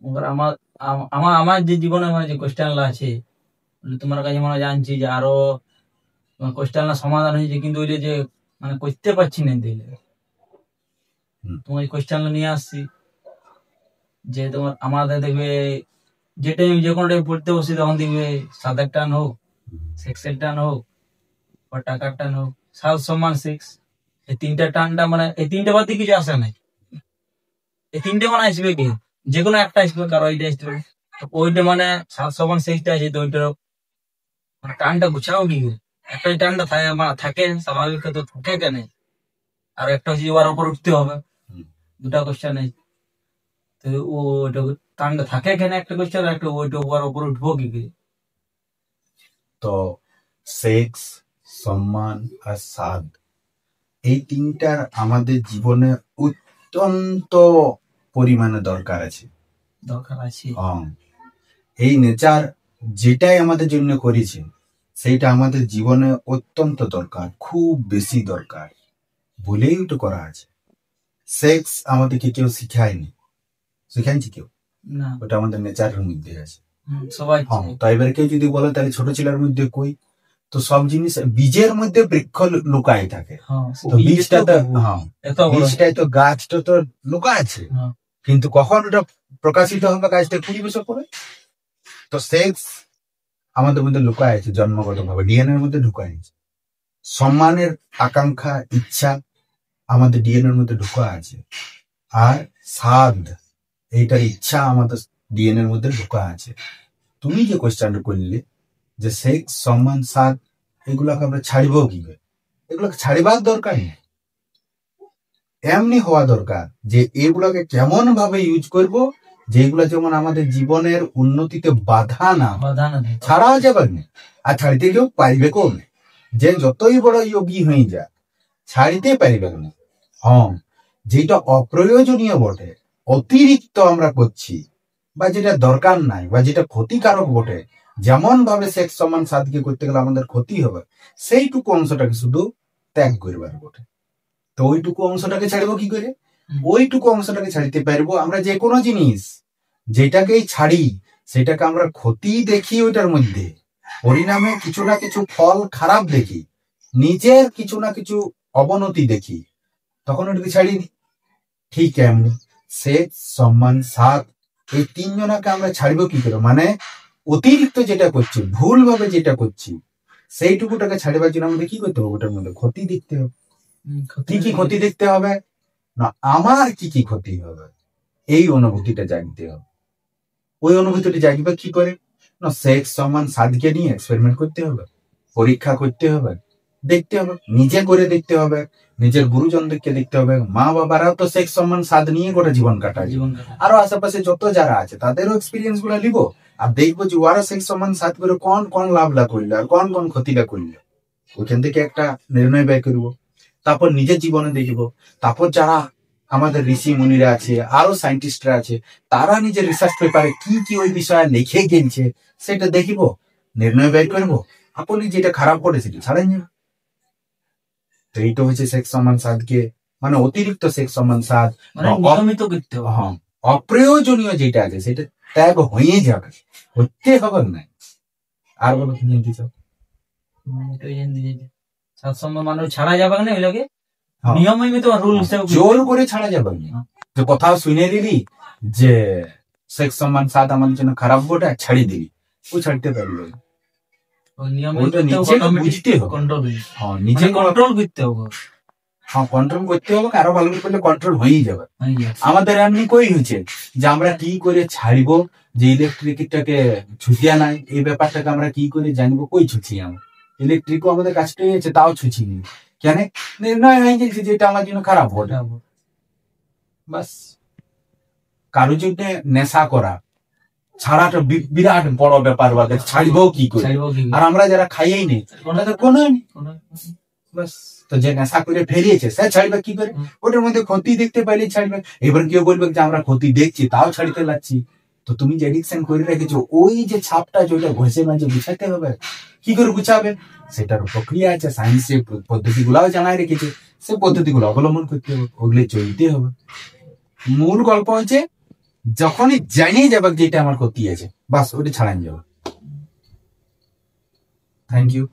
মগর আমার আমার আমার যে জীবনে মানে যে কোশ্চেন আছে তোমার কাছে মানে জানছি যে আরো কোশ্চেন সমাধান হয়েছে, কিন্তু ওই যে মানে করতে পারছি না দিলে তোমার কোশ্চেন নিয়ে আসছি। যে তোমার আমাদের দেখবে যে টাইম যে কোনো টাইম পড়তে বসি তখন দেখবে সাতের টান হোক, সিক্সের টান হোক বা টাকার টান হোক, 7 = 6, এই তিনটা টানটা মানে এই তিনটে বাদ দিয়ে কিছু আসে নাই। এই তিনটে মানে আসবে কি যে কোনো একটা আসবে, কারো ওইটা আসবে, ওইটা মানে 7 = 6টা আছে, তো ওইটার মানে টানটা গুছাও কি করে? একটা টানটা থাকে স্বাভাবিক, তো থাকে কেন? আর একটা হচ্ছে ওর উপর উঠতে হবে, দুটা কোশ্চেন আছে, তো ওইটা টানটা থাকে কেন একটা কোশ্চেন, আর একটা ওইটা ওর উপর উঠবো কি করে? তো সেক্স, সম্মান আর স্বাদ, এই তিনটার আমাদের জীবনে অত্যন্ত পরিমাণে দরকার আছে। এই নেচার যেটাই আমাদের জন্য করেছে সেইটা আমাদের জীবনে অত্যন্ত দরকার, খুব বেশি দরকার বলেই তো করা আছে। সেক্স আমাদেরকে কেউ শিখায়নি, শিখাইছে কেউ? ওটা আমাদের নেচারের মধ্যে আছে সবাই। তো এবার কেউ যদি বলে তাহলে ছোট ছেলের মধ্যে কই, তো সব জিনিস বীজের মধ্যে বৃক্ষ লুকাই থাকে। তো বীজটা তো বীজটাই তো গাছটা তো লুকা আছে, কিন্তু কখন ওটা প্রকাশিত হবে গাছটা 20 বছর পরে। তো সেক্স আমাদের মধ্যে লুকায় আছে জন্মগত ভাবে, ডিএনএ এর মধ্যে ঢুকায় আছে। সম্মানের আকাঙ্ক্ষা, ইচ্ছা আমাদের ডিএনএ এর মধ্যে ঢুকা আছে। আর স্বাদ, এইটার ইচ্ছা আমাদের ডিএনএ এর মধ্যে ঢুকা আছে। তুমি যে কোয়েশ্চেনটা করলে যে সেক্স, সম্মান, স্বাদ এগুলোকে আমরা ছাড়ব কি করে, এগুলোকে ছাড়িবার দরকার নেই, এমনি হওয়া দরকার যে এগুলোকে কেমন ভাবে ইউজ করব যেগুলো যেমন আমাদের জীবনের উন্নতিতে বাধা না, ছাড়াও যাবে না আর ছাড়িতে কেউ পারবে কেউ না। যে যতই বড় যোগী হয়ে যায় ছাড়িতে পারবে না। যেটা অপ্রয়োজনীয় বটে, অতিরিক্ত আমরা করছি, বা যেটা দরকার নাই, বা যেটা ক্ষতিকারক বটে, যেমন ভাবে সেক্স, সম্মান, সাদকে করতে গেলে আমাদের ক্ষতি হবে, সেইটুকু অংশটাকে শুধু ত্যাগ করবার বটে। তো ওইটুকু অংশটাকে ছাড়বো কি করে? ওইটুকু অংশটাকে ছাড়িতে পারবো আমরা যে কোনো জিনিস যেটাকেই ছাড়ি সেটাকে আমরা ক্ষতি দেখি, ওইটার মধ্যে পরিণামে কিছু না কিছু ফল খারাপ দেখি, নিজের কিছু না কিছু অবনতি দেখি, তখন ওটাকে ছাড়ি দিই। ঠিক এমনি সেক্স, সম্মান, সাদ এই তিনজনাকে আমরা ছাড়বো কি করে? মানে অতিরিক্ত যেটা করছি, ভুল ভাবে যেটা করছি, সেইটুকুটাকে ছাড়বার জন্য আমাদের কি করতে হবে? ওটার মধ্যে ক্ষতি দেখতে হবে। কি কি ক্ষতি দেখতে হবে না, আমার কি কি ক্ষতি হবে এই অনুভূতিটা জানতে হবে। ওই অনুভূতিটা জাগবে কি করে না, সেক্স, সম্মান, সাদকে নিয়ে এক্সপেরিমেন্ট করতে হবে, পরীক্ষা করতে হবে, দেখতে হবে, নিজে করে দেখতে হবে, নিজের গুরুজনদেরকে দেখতে হবে। মা বাবারাও তো সেক্স, সম্মান, সাদ নিয়ে গোটা জীবন কাটায়, আরো আশেপাশে যত যারা আছে তাদেরও এক্সপিরিয়েন্স গুলো নিব, আর দেখবো যে ওরা সেক্স, সম্মান, সাদ করে কোন কোন লাভটা করলো আর কোন কোন ক্ষতিটা করলো, ওখান থেকে একটা নির্ণয় ব্যয় করবো। তারপর নিজের জীবনে দেখব, তারপর যারা আমাদের ঋষি মুনিরা আছে, আরো সায়েন্টিস্টরা আছে, তারা নিজের রিসার্চ পেপারে কি কি ওই বিষয়ে লিখে গেছে সেটা দেখিব, নির্ণয় বের করবো। আপনি যেটা খারাপ করে সেটা ছাড়েন না। তো এইটা হচ্ছে সেক্স, সম্মান, সাদকে মানে অতিরিক্ত সেক্স, সম্মান, সাদ নিয়মিত করতে হবে। অপ্রয়োজনীয় যেটা আছে সেটা ত্যাগ হয়ে যাবে, হতে হবে না। আর বলো কি জানতে চাও? মানুষ ছাড়া যাবে না, এগুলোকে নিয়মিত রুল হিসেবে জোর করে ছাড়া যাবে না। তো কোথাও শুনে দিলি যে সেক্স, সম্মান, সাদ আমাদের জন্য খারাপ, গোটা ছাড়ি দিবি, ও ছাড়তে পারলো না। কন্ট্রোল করতে হবে, আরো ভালো করলে কন্ট্রোল হয়ে যাবে। আমাদের এমনি কই হয়েছে যে আমরা কি করে ছাড়িব, যে ইলেকট্রিকটাকে ছুটিয়া নাই এই ব্যাপারটাকে আমরা কি করে জানবো? কই ছুছি আমরা, ইলেকট্রিকও আমাদের কাছে আছে তাও ছুছি নি, কেন? নির্ণয় হয়ে গেছে যে এটা আমার জন্য খারাপ হবে। বাস। কারো জন্য নেশা করা ছাড়াটা বিরাট বড় ব্যাপার, ছাড়বো কি করে? আর আমরা যারা খাইয়েই নেই কোনো বাস। তো যে নেশা করে ফেরিয়েছে সে ছাড়বে কি করে? ওটার মধ্যে ক্ষতি দেখতে পাইলে ছাড়বে। এবার কেউ বলবে যে আমরা ক্ষতি দেখছি তাও ছাড়তে লাগছি, তো তুমি যে এডিকশন করে রেখেছো ওই যে ছাপটা যেটা ঘষে মাঝে গুছাতে হবে। কি করে গুছাবে সেটার প্রক্রিয়া আছে, সায়েন্সের পদ্ধতি গুলাও জানাই রেখেছে, সে পদ্ধতি গুলো অবলম্বন করতে হবে, ওগুলো চলতে হবে। মূল গল্প হচ্ছে যখনই জানিয়ে যাবে যে এটা আমার ক্ষতি আছে, বাস ওটা ছাড়ান যাবে। Thank you.